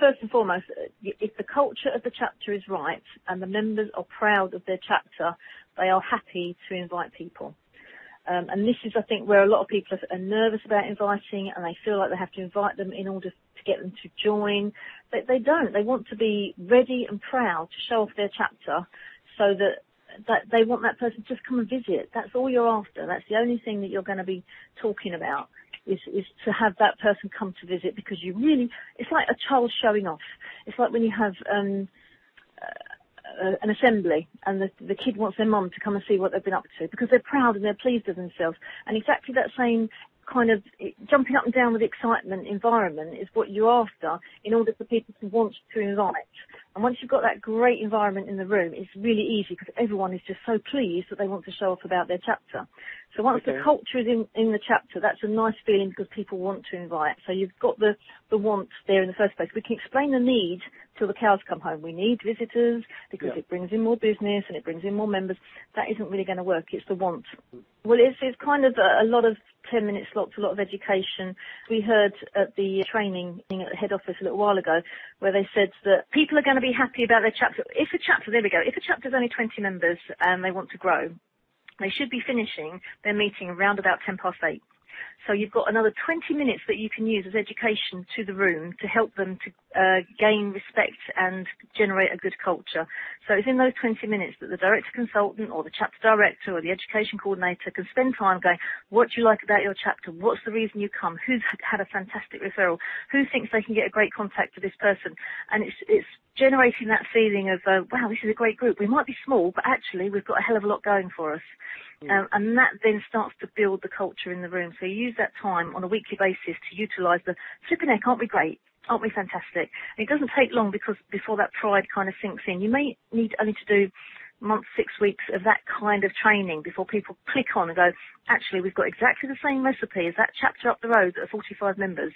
first and foremost, if the culture of the chapter is right and the members are proud of their chapter, they are happy to invite people. And this is, I think, where a lot of people are nervous about inviting, and they feel like they have to invite them in order to get them to join. But they don't. They want to be ready and proud to show off their chapter, so that they want that person to just come and visit. That's all you're after. That's the only thing that you're going to be talking about, is to have that person come to visit, because it's like a child showing off. It's like when you have an assembly and the kid wants their mum to come and see what they've been up to, because they're proud and they're pleased with themselves. And exactly that same kind of jumping up and down with excitement environment is what you're after, in order for people to want to invite. And once you've got that great environment in the room, it's really easy, because everyone is just so pleased that they want to show off about their chapter. So once the culture is in the chapter, that's a nice feeling, because people want to invite. So you've got the want there in the first place. We can explain the need till the cows come home. We need visitors because it brings in more business and it brings in more members. That isn't really going to work. It's the want. Well, it's kind of a lot of 10-minute slots, a lot of education. We heard at the training at the head office a little while ago, where they said that people are going to be happy about their chapter. If a chapter's only 20 members and they want to grow, they should be finishing their meeting around about 8:10. So you've got another 20 minutes that you can use as education to the room to help them to gain respect and generate a good culture. So it's in those 20 minutes that the director consultant or the chapter director or the education coordinator can spend time going, what do you like about your chapter? What's the reason you come? Who's had a fantastic referral? Who thinks they can get a great contact to this person? And it's generating that feeling of, wow, this is a great group. We might be small, but actually we've got a hell of a lot going for us. And that then starts to build the culture in the room. So you use that time on a weekly basis to utilise the flipping heck, aren't we great? Aren't we fantastic? And it doesn't take long before that pride kind of sinks in. You may need only to do a month, 6 weeks of that kind of training before people click on and go, actually, we've got exactly the same recipe as that chapter up the road that are 45 members.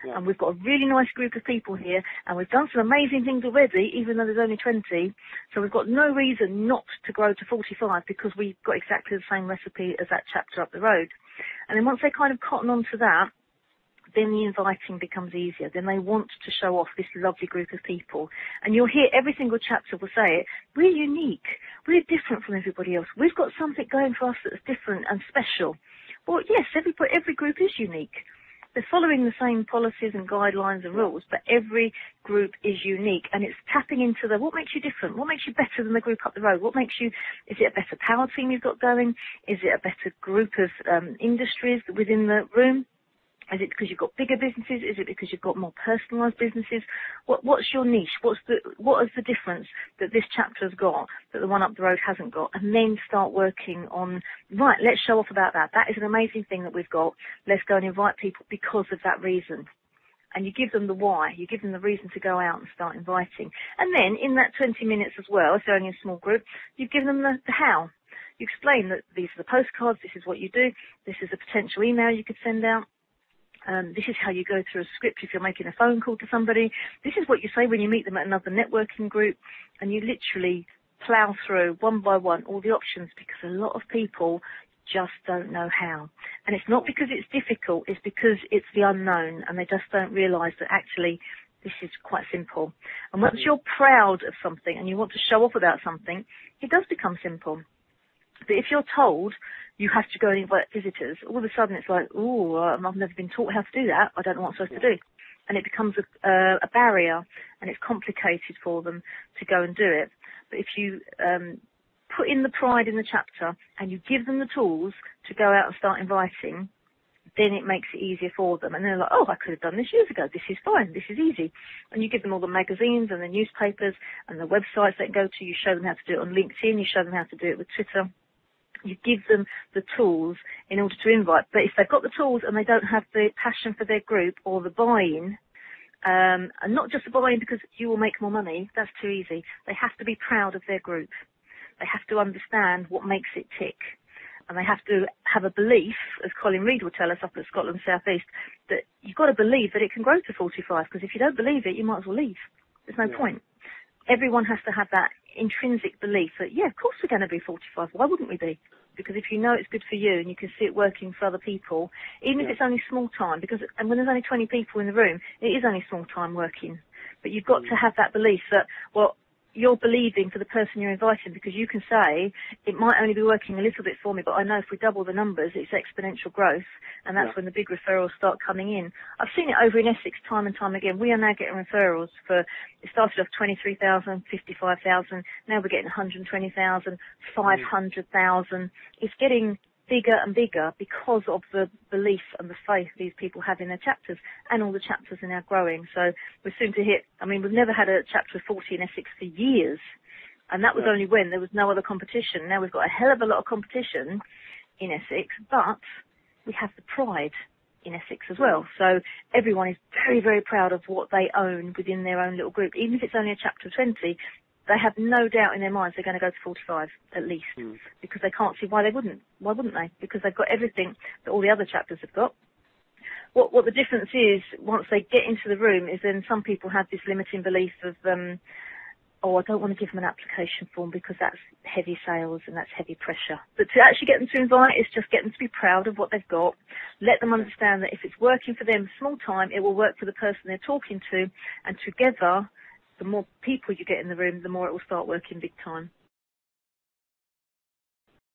Yeah. And we've got a really nice group of people here, and we've done some amazing things already, even though there's only 20. So we've got no reason not to grow to 45, because we've got exactly the same recipe as that chapter up the road. And then once they kind of cotton on to that, then the inviting becomes easier. Then they want to show off this lovely group of people. And you'll hear every single chapter will say it. We're unique. We're different from everybody else. We've got something going for us that's different and special. Well, yes, every group is unique. They're following the same policies and guidelines and rules, but every group is unique, and it's tapping into what makes you different? What makes you better than the group up the road? What makes you, is it a better power team you've got going? Is it a better group of industries within the room? Is it because you've got bigger businesses? Is it because you've got more personalised businesses? What's your niche? What is the difference that this chapter has got that the one up the road hasn't got? And then start working on, right, let's show off about that. That is an amazing thing that we've got. Let's go and invite people because of that reason. And you give them the why. You give them the reason to go out and start inviting. And then in that 20 minutes as well, if they're only a small group, you've given them the how. You explain that these are the postcards, this is what you do, this is a potential email you could send out. This is how you go through a script if you're making a phone call to somebody. This is what you say when you meet them at another networking group, and you literally plough through one by one all the options, because a lot of people just don't know how. And it's not because it's difficult, it's because it's the unknown, and they just don't realise that actually this is quite simple. And once you're proud of something and you want to show off about something, it does become simple. But if you're told you have to go and invite visitors, all of a sudden it's like, oh, I've never been taught how to do that. I don't know what I'm supposed to do. And it becomes a barrier, and it's complicated for them to go and do it. But if you put in the pride in the chapter and you give them the tools to go out and start inviting, then it makes it easier for them. And they're like, oh, I could have done this years ago. This is fine. This is easy. And you give them all the magazines and the newspapers and the websites they can go to. You show them how to do it on LinkedIn. You show them how to do it with Twitter. You give them the tools in order to invite. But if they've got the tools and they don't have the passion for their group or the buy-in, and not just the buy-in because you will make more money, that's too easy. They have to be proud of their group. They have to understand what makes it tick. And they have to have a belief, as Colin Reid will tell us up at Scotland South East, that you've got to believe that it can grow to 45, because if you don't believe it, you might as well leave. There's no point. Everyone has to have that intrinsic belief that, yeah, of course we're going to be 45. Why wouldn't we be? Because if you know it's good for you and you can see it working for other people, even if it's only small time, and when there's only 20 people in the room, it is only small time working. But you've got to have that belief that, well, you're believing for the person you're inviting, because you can say, it might only be working a little bit for me, but I know if we double the numbers, it's exponential growth, and that's when the big referrals start coming in. I've seen it over in Essex time and time again. We are now getting referrals for, it started off 23,000, 55,000, now we're getting 120,000, 500,000. It's getting bigger and bigger because of the belief and the faith these people have in their chapters, and all the chapters are now growing. So we're soon to hit, I mean, we've never had a chapter of 40 in Essex for years, and that was only when there was no other competition. Now we've got a hell of a lot of competition in Essex, but we have the pride in Essex as well. So everyone is very, very proud of what they own within their own little group. Even if it's only a chapter of 20, they have no doubt in their minds they're going to go to 45 at least, because they can't see why they wouldn't. Why wouldn't they? Because they've got everything that all the other chapters have got. What the difference is, once they get into the room, is then some people have this limiting belief of, oh, I don't want to give them an application form because that's heavy sales and that's heavy pressure. But to actually get them to invite is just get them to be proud of what they've got. Let them understand that if it's working for them small time, it will work for the person they're talking to, and together, the more people you get in the room, the more it will start working big time.